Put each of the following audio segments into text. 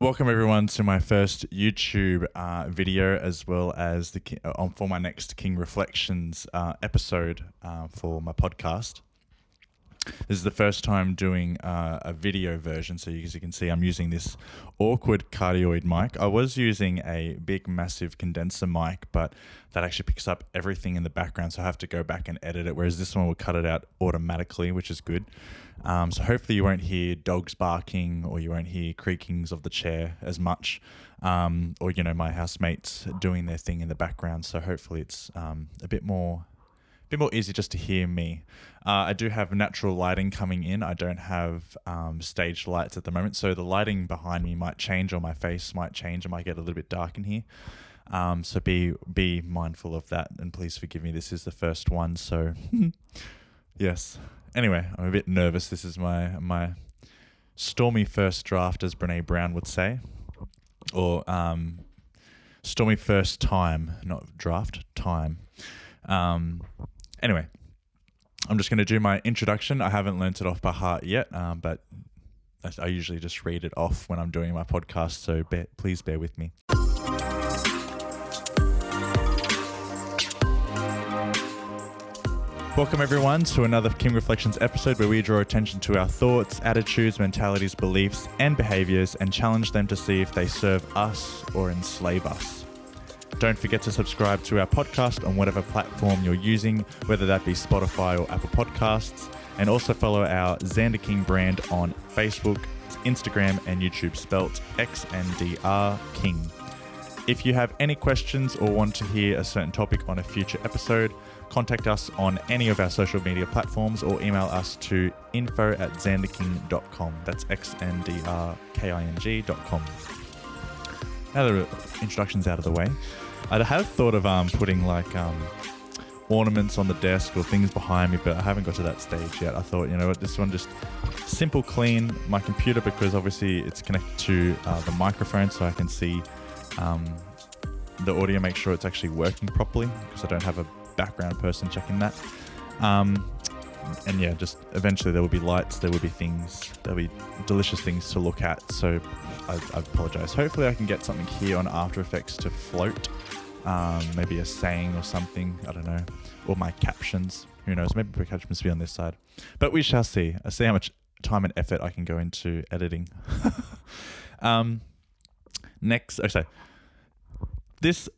Welcome everyone to my first YouTube video, as well as for my next King Reflections episode for my podcast. This is the first time doing a video version, so as you can see, I'm using this awkward cardioid mic. I was using a big, massive condenser mic, but that actually picks up everything in the background, so I have to go back and edit it, whereas this one will cut it out automatically, which is good. So hopefully you won't hear dogs barking, or you won't hear creakings of the chair as much, or my housemates doing their thing in the background. So hopefully it's a bit more easy just to hear me. I do have natural lighting coming in. I don't have staged lights at the moment, so the lighting behind me might change, or my face might change. It might get a little bit dark in here. So be mindful of that, and please forgive me. This is the first one, so yes. Anyway, I'm a bit nervous. This is my stormy first draft, as Brene Brown would say, or stormy first time, not draft, time. Anyway, I'm just going to do my introduction. I haven't learnt it off by heart yet, but I usually just read it off when I'm doing my podcast, so please bear with me. Welcome everyone to another King Reflections episode, where we draw attention to our thoughts, attitudes, mentalities, beliefs, and behaviors, and challenge them to see if they serve us or enslave us. Don't forget to subscribe to our podcast on whatever platform you're using, whether that be Spotify or Apple Podcasts, and also follow our Xander King brand on Facebook, Instagram, and YouTube, spelt XNDR King. If you have any questions or want to hear a certain topic on a future episode, contact us on any of our social media platforms, or email us to info@xanderking.com. That's XNDRKING.com. Now the introduction's out of the way, I have thought of putting ornaments on the desk or things behind me, but I haven't got to that stage yet. I thought, this one just simple, clean. My computer, because obviously it's connected to the microphone, so I can see the audio, make sure it's actually working properly, because I don't have a background person checking that. And yeah, just eventually there will be lights, there will be things, there'll be delicious things to look at. So I apologize. Hopefully I can get something here on After Effects to float. Maybe a saying or something, I don't know. Or my captions, who knows? Maybe my captions will be on this side. But we shall see. I see how much time and effort I can go into editing. Next, okay. This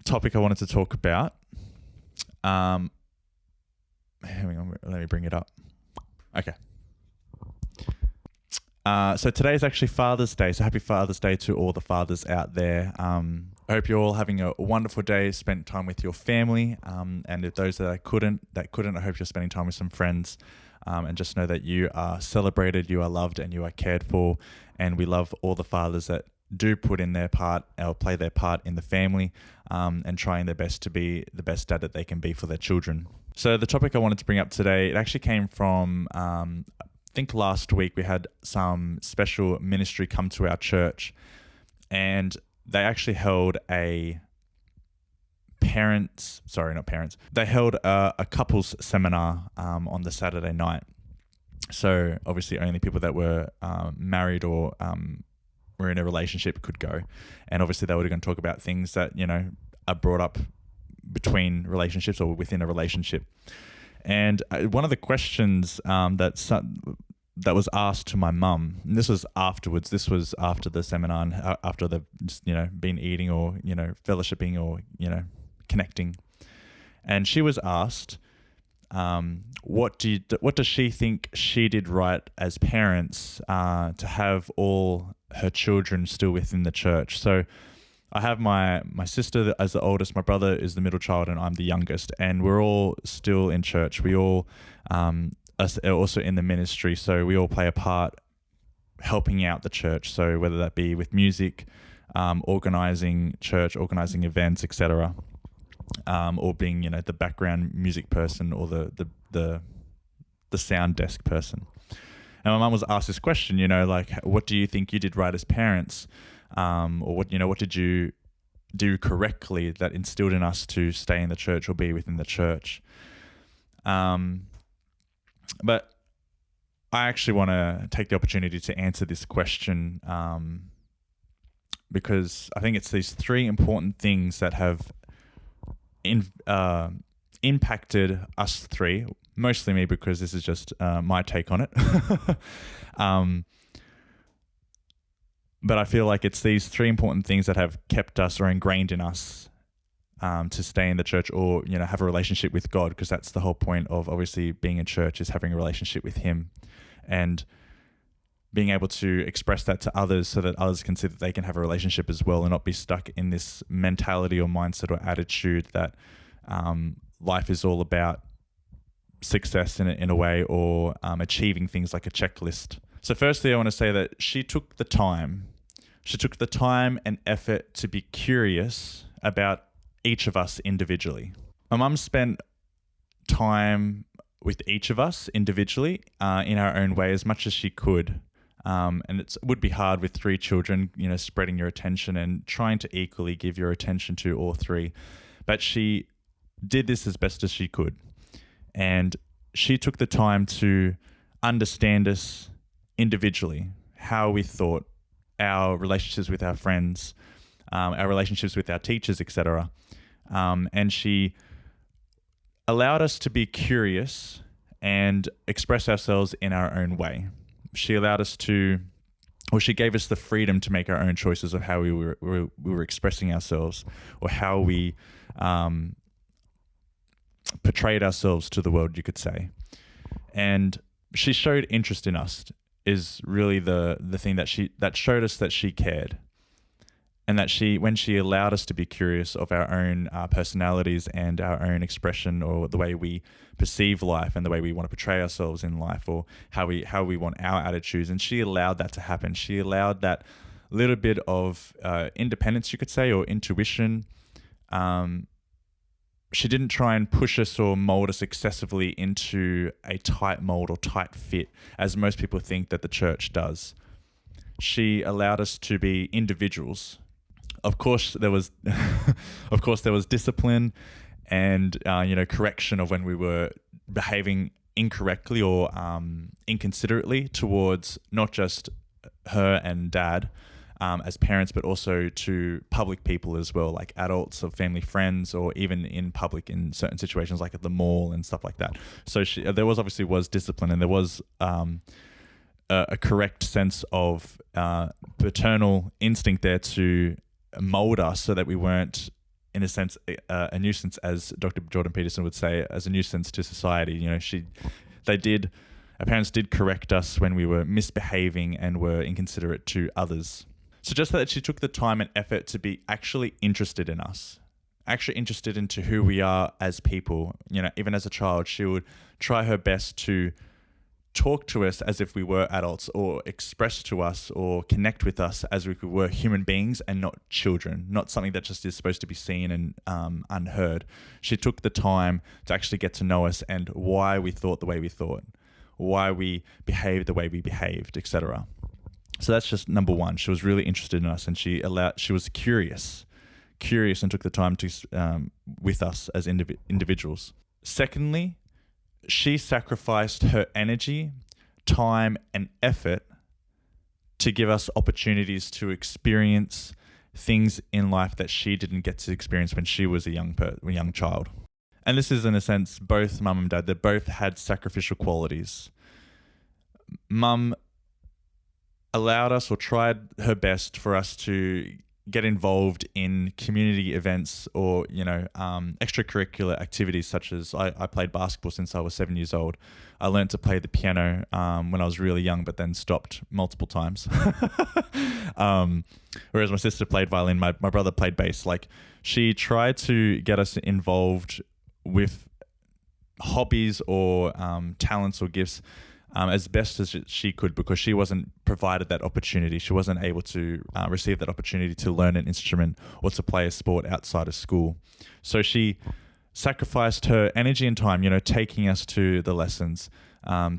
topic I wanted to talk about. Hang on, let me bring it up. Okay. So today is actually Father's Day. So happy Father's Day to all the fathers out there. I hope you're all having a wonderful day, spent time with your family. And if those that couldn't, I hope you're spending time with some friends. And just know that you are celebrated, you are loved, and you are cared for. And we love all the fathers that do put in their part, or play their part in the family, and trying their best to be the best dad that they can be for their children. So the topic I wanted to bring up today, it actually came from, I think last week we had some special ministry come to our church, and they actually held they held a couples seminar on the Saturday night. So obviously only people that were married or were in a relationship could go. And obviously they were going to talk about things that, are brought up between relationships or within a relationship. And one of the questions that was asked to my mum, and this was afterwards, this was after the seminar, and after they've just, been eating or, fellowshipping or, connecting. And she was asked, what does she think she did right as parents to have all her children still within the church? So I have my sister as the oldest, my brother is the middle child, and I'm the youngest, and we're all still in church. We all are also in the ministry, so we all play a part helping out the church. So whether that be with music, organizing church, organizing events, etc., or being the background music person, or the sound desk person. And my mum was asked this question, what do you think you did right as parents? Or what did you do correctly that instilled in us to stay in the church or be within the church? But I actually want to take the opportunity to answer this question because I think it's these three important things that have impacted us three, mostly me because this is just my take on it. But I feel like it's these three important things that have kept us or ingrained in us to stay in the church or, have a relationship with God, because that's the whole point of obviously being in church, is having a relationship with Him and being able to express that to others so that others can see that they can have a relationship as well and not be stuck in this mentality or mindset or attitude that life is all about success in a way, or achieving things like a checklist. So firstly, I want to say that she took the time and effort to be curious about each of us individually. My mum spent time with each of us individually in our own way as much as she could. And it would be hard with three children, spreading your attention and trying to equally give your attention to all three. But she did this as best as she could. And she took the time to understand us individually, how we thought, our relationships with our friends, our relationships with our teachers, etc. And she allowed us to be curious and express ourselves in our own way. She allowed us to, or she gave us the freedom to make our own choices of how we were expressing ourselves, or how we portrayed ourselves to the world, you could say. And she showed interest in us, is really the thing that showed us that she cared. And that when she allowed us to be curious of our own personalities and our own expression, or the way we perceive life and the way we want to portray ourselves in life, or how we want our attitudes, and she allowed that to happen. She allowed that little bit of independence, you could say, or intuition. She didn't try and push us or mold us excessively into a tight mold or tight fit, as most people think that the church does. She allowed us to be individuals. Of course, there was discipline and correction of when we were behaving incorrectly or inconsiderately towards not just her and Dad as parents, but also to public people as well, like adults or family friends, or even in public in certain situations like at the mall and stuff like that. So there was discipline, and there was a correct sense of paternal instinct there to mold us so that we weren't, in a sense, a nuisance, as Dr. Jordan Peterson would say, as a nuisance to society. Our parents did correct us when we were misbehaving and were inconsiderate to others. So just that she took the time and effort to be actually interested in us, actually interested into who we are as people. Even as a child, she would try her best to talk to us as if we were adults, or express to us or connect with us as if we were human beings and not children, not something that just is supposed to be seen and unheard. She took the time to actually get to know us and why we thought the way we thought, why we behaved the way we behaved, etc. So that's just number one. She was really interested in us, and she was curious and took the time to with us as individuals. Secondly, she sacrificed her energy, time, and effort to give us opportunities to experience things in life that she didn't get to experience when she was a young child. And this is, in a sense, both Mum and Dad. They both had sacrificial qualities. Mum allowed us, or tried her best for us to get involved in community events or, extracurricular activities, such as I played basketball since I was 7 years old. I learned to play the piano when I was really young, but then stopped multiple times. Whereas my sister played violin, my brother played bass. Like, she tried to get us involved with hobbies or talents or gifts as best as she could, because she wasn't provided that opportunity. She wasn't able to receive that opportunity to learn an instrument or to play a sport outside of school. So she sacrificed her energy and time, taking us to the lessons,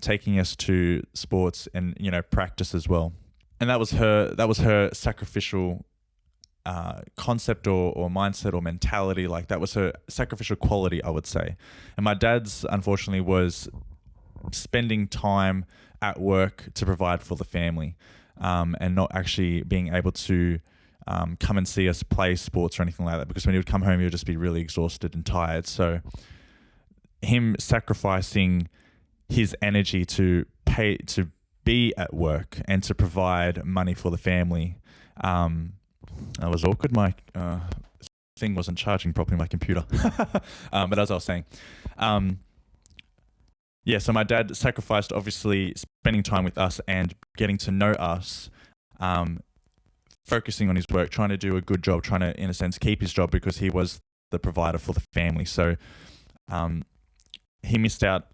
taking us to sports and, practice as well. And that was her sacrificial concept or mindset or mentality. Like, that was her sacrificial quality, I would say. And my dad's, unfortunately, was spending time at work to provide for the family, and not actually being able to come and see us play sports or anything like that, because when he would come home, he would just be really exhausted and tired. So him sacrificing his energy to be at work and to provide money for the family. That was awkward. My thing wasn't charging properly, my computer. But as I was saying, so my dad sacrificed, obviously, spending time with us and getting to know us, focusing on his work, trying to do a good job, trying to, in a sense, keep his job, because he was the provider for the family. So he missed out,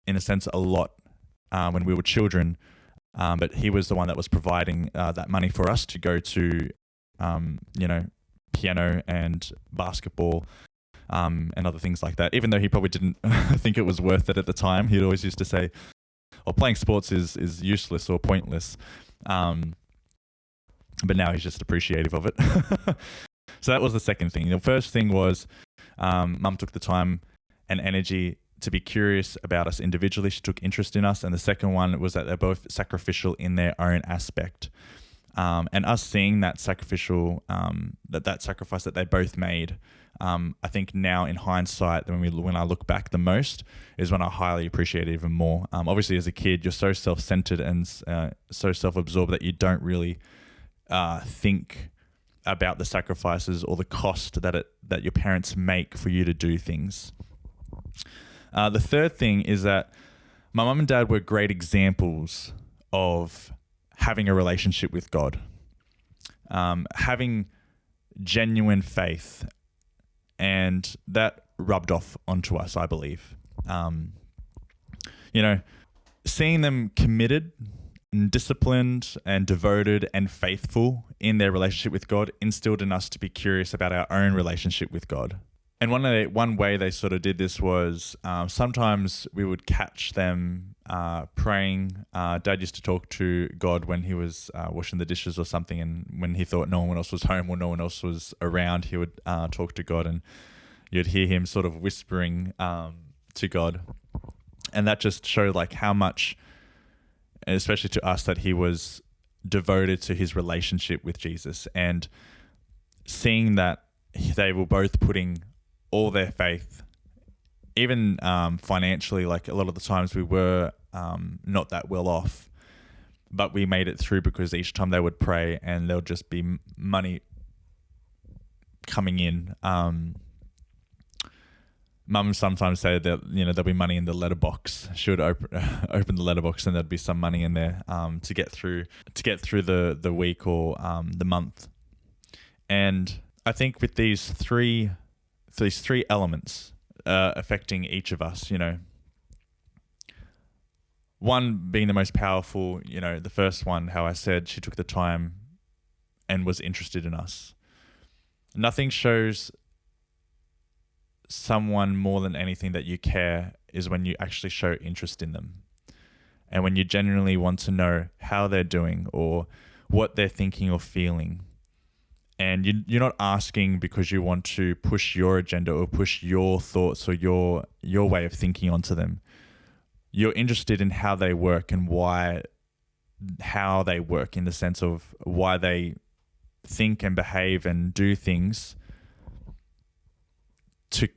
in a sense, a lot when we were children, but he was the one that was providing that money for us to go to, piano and basketball and other things like that. Even though he probably didn't think it was worth it at the time, he always used to say, "Well, playing sports is useless or pointless." But now he's just appreciative of it. So that was the second thing. The first thing was Mum took the time and energy to be curious about us individually. She took interest in us. And the second one was that they're both sacrificial in their own aspect. And us seeing that sacrificial, that sacrifice that they both made, I think now in hindsight, when I look back the most, is when I highly appreciate it even more. Obviously, as a kid, you're so self-centered and so self-absorbed that you don't really think about the sacrifices or the cost that your parents make for you to do things. The third thing is that my mum and dad were great examples of having a relationship with God, having genuine faith, and that rubbed off onto us, I believe. Seeing them committed and disciplined and devoted and faithful in their relationship with God instilled in us to be curious about our own relationship with God. And one way they sort of did this was sometimes we would catch them praying. Dad used to talk to God when he was washing the dishes or something, and when he thought no one else was home or no one else was around, he would talk to God, and you'd hear him sort of whispering to God. And that just showed like how much, especially to us, that he was devoted to his relationship with Jesus, and seeing that they were both putting all their faith, even financially. Like a lot of the times we were not that well off, but we made it through because each time they would pray and there'll just be money coming in. Mum sometimes said that there'll be money in the letterbox. She would open the letterbox and there'd be some money in there to get through the week or the month. And I think with these three elements affecting each of us, one being the most powerful, the first one, how I said she took the time and was interested in us. Nothing shows someone more than anything that you care is when you actually show interest in them, and when you genuinely want to know how they're doing or what they're thinking or feeling. And you're not asking because you want to push your agenda or push your thoughts or your way of thinking onto them. You're interested in how they work and how they work, in the sense of why they think and behave and do things to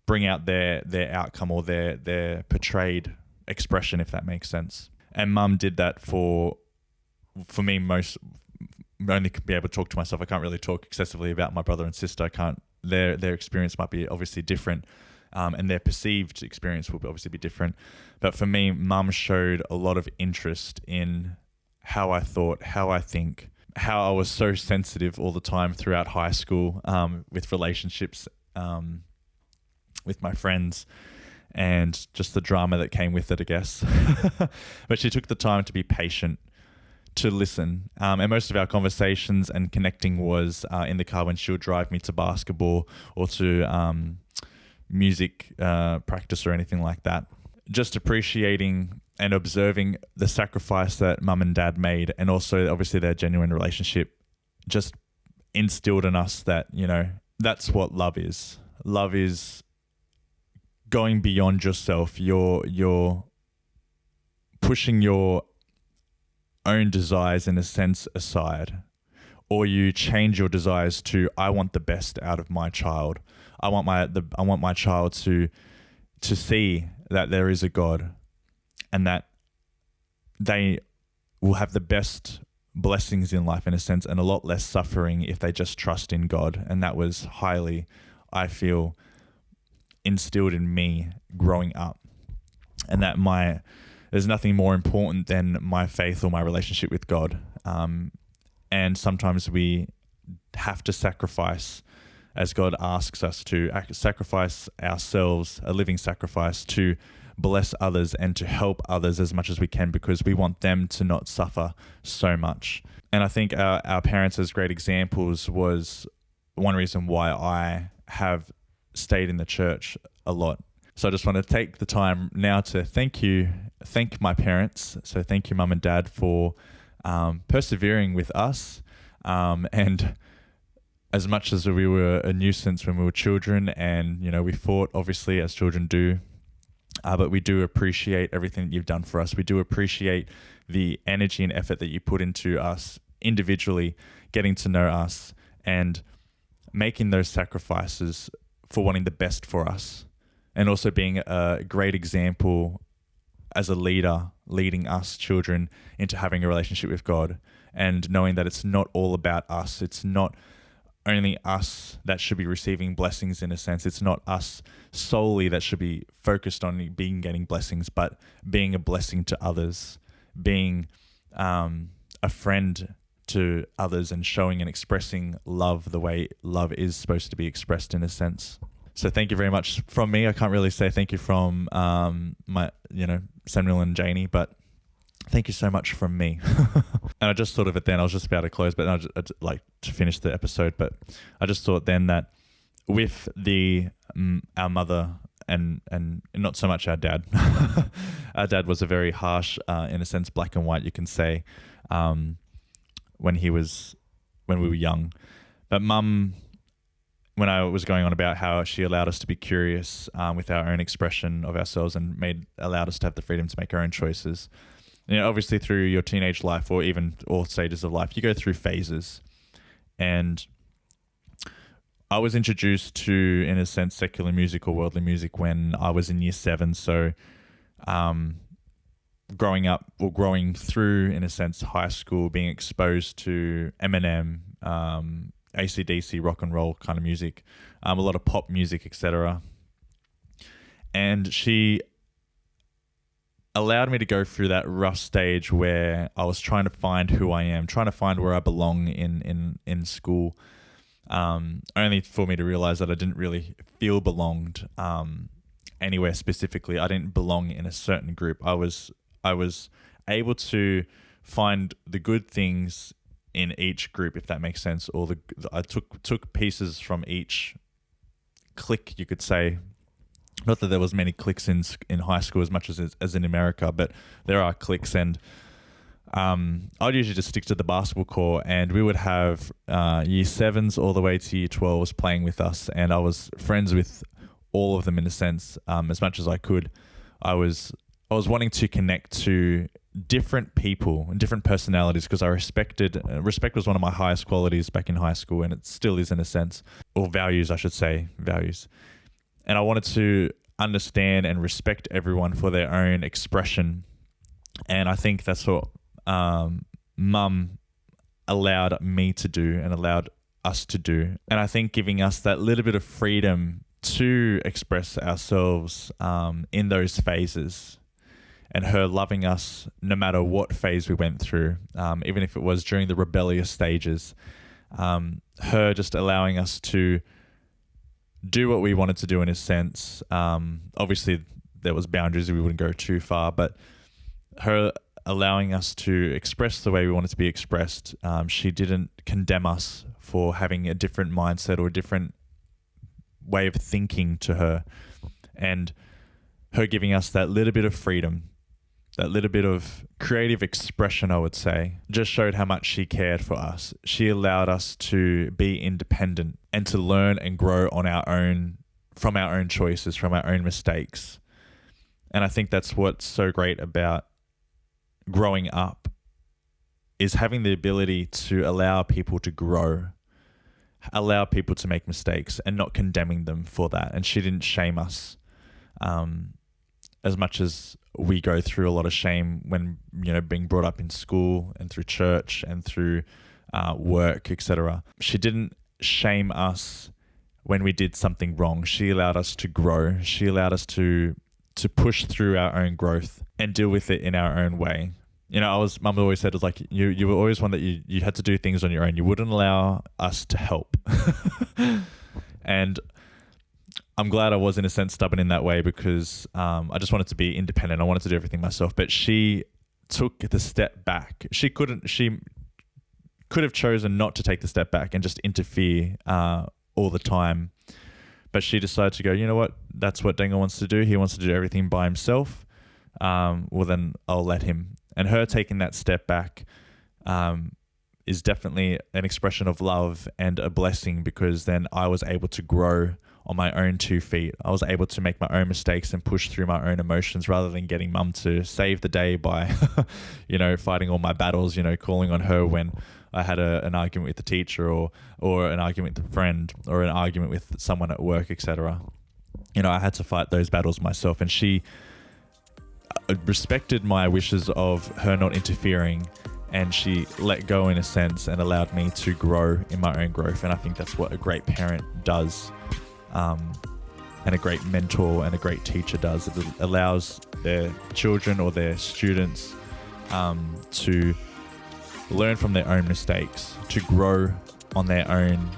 bring out their outcome or their portrayed expression, if that makes sense. And Mum did that for me most. I only be able to talk to myself. I can't really talk excessively about my brother and sister. I can't. Their experience might be obviously different, and their perceived experience will obviously be different. But for me, Mum showed a lot of interest in how I thought, how I think, how I was so sensitive all the time throughout high school with relationships, with my friends, and just the drama that came with it, I guess. But she took the time to be patient, to listen. And most of our conversations and connecting was in the car when she would drive me to basketball or to music practice or anything like that. Just appreciating and observing the sacrifice that Mum and Dad made, and also obviously their genuine relationship, just instilled in us that, that's what love is. Love is going beyond yourself. You're pushing your own desires, in a sense, aside, or you change your desires to, I want the best out of my child. I want my child to see that there is a God, and that they will have the best blessings in life, in a sense, and a lot less suffering if they just trust in God. And that was highly, I feel, instilled in me growing up. And that there's nothing more important than my faith or my relationship with God. And sometimes we have to sacrifice, as God asks us to sacrifice ourselves, a living sacrifice, to bless others and to help others as much as we can, because we want them to not suffer so much. And I think our parents as great examples was one reason why I have stayed in the church a lot. So I just want to take the time now to thank my parents. So thank you, Mum and Dad, for persevering with us. And as much as we were a nuisance when we were children, and, we fought, obviously, as children do, but we do appreciate everything that you've done for us. We do appreciate the energy and effort that you put into us individually, getting to know us and making those sacrifices for wanting the best for us, and also being a great example as a leader, leading us children into having a relationship with God, and knowing that it's not all about us. It's not only us that should be receiving blessings, in a sense. It's not us solely that should be focused on getting blessings, but being a blessing to others, being a friend to others, and showing and expressing love the way love is supposed to be expressed, in a sense. So thank you very much from me. I can't really say thank you from Samuel and Janie, but thank you so much from me. And I just thought of it then. I was just about to close, but I'd like to finish the episode. But I just thought then that with our mother and not so much our dad. Our dad was a very harsh, in a sense, black and white, you can say, when we were young. But Mum, when I was going on about how she allowed us to be curious with our own expression of ourselves, and allowed us to have the freedom to make our own choices. Obviously through your teenage life, or even all stages of life, you go through phases. And I was introduced to, in a sense, secular music or worldly music when I was in year 7. So growing through, in a sense, high school, being exposed to Eminem, AC/DC, rock and roll kind of music, a lot of pop music, etc. And she allowed me to go through that rough stage where I was trying to find who I am, trying to find where I belong in school, only for me to realize that I didn't really feel belonged anywhere specifically. I didn't belong in a certain group. I was able to find the good things in each group, if that makes sense, or I took pieces from each clique, you could say. Not that there was many cliques in high school as much as in America, but there are cliques, and I'd usually just stick to the basketball core, and we would have year 7s all the way to year 12s playing with us, and I was friends with all of them, in a sense, as much as I could. I was wanting to connect to different people and different personalities, because I respect was one of my highest qualities back in high school, and it still is, in a sense, or values, I should say, values. And I wanted to understand and respect everyone for their own expression. And I think that's what Mum allowed me to do and allowed us to do. And I think giving us that little bit of freedom to express ourselves in those phases, and her loving us no matter what phase we went through, even if it was during the rebellious stages, her just allowing us to do what we wanted to do, in a sense. Obviously, there was boundaries, we wouldn't go too far, but her allowing us to express the way we wanted to be expressed. She didn't condemn us for having a different mindset or a different way of thinking to her. And her giving us that little bit of freedom, that little bit of creative expression, I would say, just showed how much she cared for us. She allowed us to be independent and to learn and grow on our own, from our own choices, from our own mistakes. And I think that's what's so great about growing up is having the ability to allow people to grow, allow people to make mistakes, and not condemning them for that. And she didn't shame us as much as we go through a lot of shame when, being brought up in school and through church and through work, etc. She didn't shame us when we did something wrong. She allowed us to grow. She allowed us to push through our own growth and deal with it in our own way. Mum always said, it was like, you were always one that you had to do things on your own. You wouldn't allow us to help. And I'm glad I was, in a sense, stubborn in that way, because I just wanted to be independent. I wanted to do everything myself. But she took the step back. She could have chosen not to take the step back and just interfere all the time. But she decided to go, you know what? That's what Daniel wants to do. He wants to do everything by himself. Well, then I'll let him. And her taking that step back is definitely an expression of love and a blessing, because then I was able to grow on my own 2 feet. I was able to make my own mistakes and push through my own emotions, rather than getting Mum to save the day by, fighting all my battles, calling on her when I had an argument with the teacher or an argument with a friend or an argument with someone at work, etc. I had to fight those battles myself, and she respected my wishes of her not interfering, and she let go, in a sense, and allowed me to grow in my own growth. And I think that's what a great parent does, and a great mentor and a great teacher does. It allows their children or their students to learn from their own mistakes, to grow on their own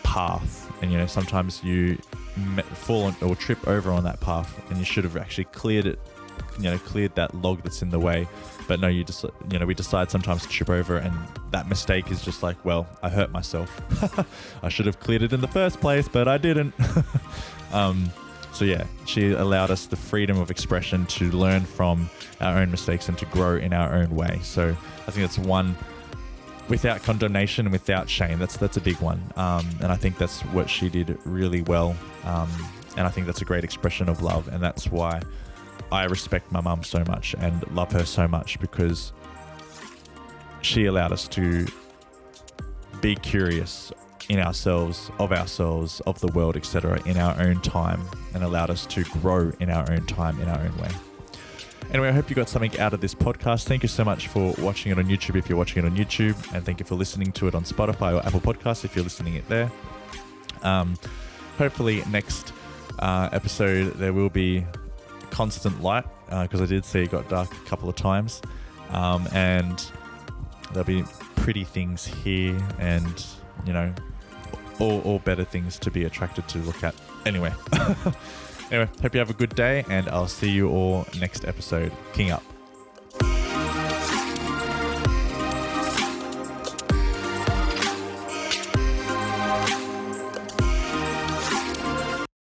path. And sometimes you fall or trip over on that path, and you should have actually cleared that log that's in the way. But no, we decide sometimes to trip over, and that mistake is just like, well, I hurt myself. I should have cleared it in the first place, but I didn't. So yeah, she allowed us the freedom of expression to learn from our own mistakes and to grow in our own way. So I think that's one, without condemnation and without shame. That's a big one. And I think that's what she did really well. And I think that's a great expression of love. And that's why I respect my mum so much and love her so much, because she allowed us to be curious in ourselves, of the world, etc., in our own time, and allowed us to grow in our own time, in our own way. Anyway, I hope you got something out of this podcast. Thank you so much for watching it on YouTube if you're watching it on YouTube, and thank you for listening to it on Spotify or Apple Podcasts if you're listening it there. Hopefully next episode there will be constant light, because I did see it got dark a couple of times, and there'll be pretty things here, and all better things to be attracted to look at. Anyway, hope you have a good day, and I'll see you all next episode. King up.